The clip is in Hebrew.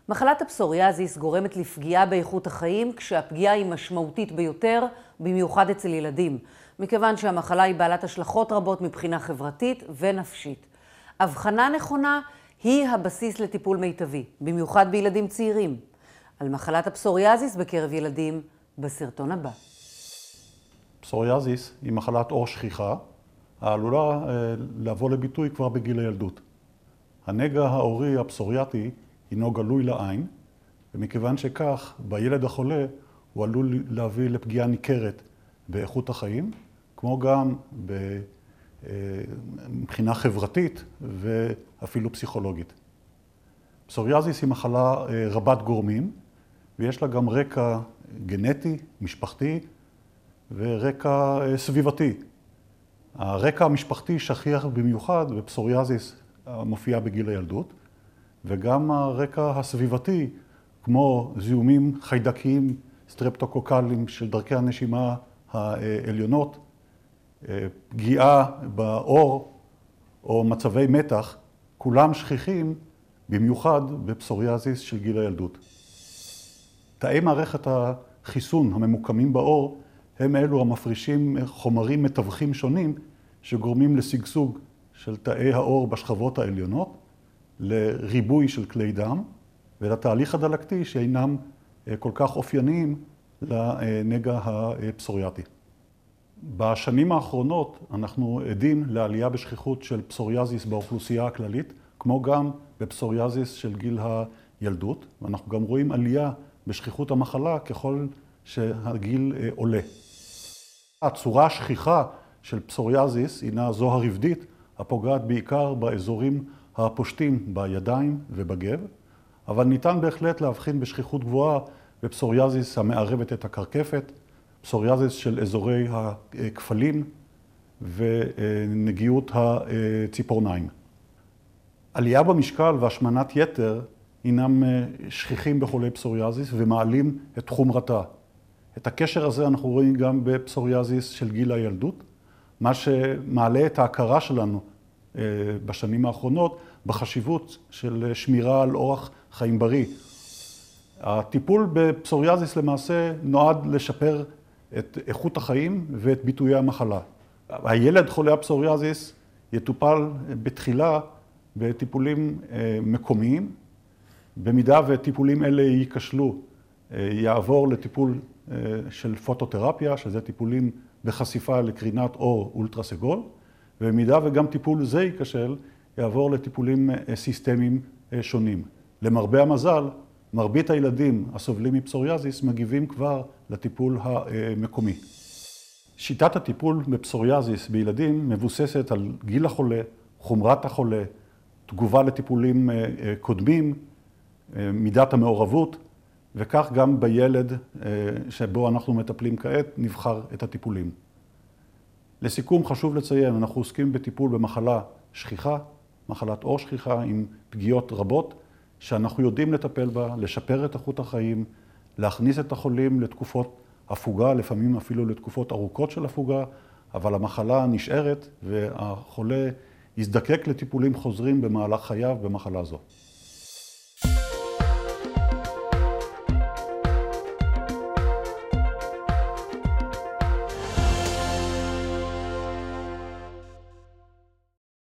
מחלת הפסוריאזיס גורמת לפגיעה באיכות החיים, כשהפגיעה היא משמעותית ביותר, במיוחד אצל ילדים, מכיוון שהמחלה היא בעלת השלכות רבות מבחינה חברתית ונפשית. הבחנה נכונה היא הבסיס לטיפול מיטבי, במיוחד בילדים צעירים. על מחלת הפסוריאזיס בקרב ילדים בסרטון הבא. פסוריאזיס היא מחלת עור שכיחה, העלולה לבוא לביטוי כבר בגיל הילדות. הנגע העורי הפסוריאטי הינו גלוי לעין, ומכיוון שכך, בילד החולה הוא עלול להביא לפגיעה ניכרת באיכות החיים, כמו גם מבחינה חברתית ואפילו פסיכולוגית. פסוריאזיס היא מחלה רבת גורמים, ויש לה גם רקע גנטי, משפחתי ורקע סביבתי. הרקע המשפחתי שכיח במיוחד בפסוריאזיס מופיע בגיל הילדות, וגם הרקע הסביבתי, כמו זיהומים חיידקיים סטרפטוקוקליים של דרכי הנשימה העליונות, פגיעה בעור או מצבי מתח, כולם שכיחים במיוחד בפסוריאזיס של גיל הילדות. תאי מערכת החיסון הממוקמים בעור הם אלו המפרישים חומרים מתווכים שונים שגורמים לשגשוג של תאי העור בשכבות העליונות, לריבוי של כלי דם ולתהליך הדלקתי שאינם כל כך אופייניים לנגע הפסוריאטי. בשנים האחרונות אנחנו עדים לעלייה בשכיחות של פסוריאזיס באוכלוסייה הכללית, כמו גם בפסוריאזיס של גיל הילדות, ואנחנו גם רואים עלייה בשכיחות המחלה ככל שהגיל עולה. הצורה השכיחה של פסוריאזיס הינה זו הרבדית, הפוגעת בעיקר באזורים הפושטים בידיים ובגב, אבל ניתן בהחלט להבחין בשכיחות גבוהה בפסוריאזיס המערבת את הקרקפת, פסוריאזיס של אזורי הכפלים ונגיעות הציפורניים. עלייה במשקל והשמנת יתר הינם שכיחים בחולי פסוריאזיס ומעלים את חומרתה. את הקשר הזה אנחנו רואים גם בפסוריאזיס של גיל הילדות, מה שמעלה את ההכרה שלנו בשנים האחרונות בחשיבות של שמירה על אורח חיים בריא. הטיפול בפסוריאזיס למעשה נועד לשפר את איכות החיים ואת ביטויי המחלה. הילד חולה הפסוריאזיס יטופל בתחילה בטיפולים מקומיים. במידה וטיפולים אלה ייכשלו, יעבור לטיפול של פוטותרפיה, שזה טיפולים בחשיפה לקרינת אור אולטרה סגול, ובמידה וגם טיפול זה ייכשל, יעבור לטיפולים סיסטמיים שונים. למרבה המזל, מרבית הילדים הסובלים מפסוריאזיס מגיבים כבר לטיפול המקומי. שיטת הטיפול בפסוריאזיס בילדים מבוססת על גיל החולה, חומרת החולה, תגובה לטיפולים קודמים, מידת המעורבות, וכך גם בילד שבו אנחנו מטפלים כעת נבחר את הטיפולים. לסיכום חשוב לציין, אנחנו עוסקים בטיפול במחלה שכיחה, מחלת עור שכיחה עם פגיעות רבות, שאנחנו יודעים לטפל בה, לשפר את איכות החיים, להכניס את החולים לתקופות הפוגה, לפעמים אפילו לתקופות ארוכות של הפוגה, אבל המחלה נשארת והחולה יזדקק לטיפולים חוזרים במהלך חייו במחלה זו.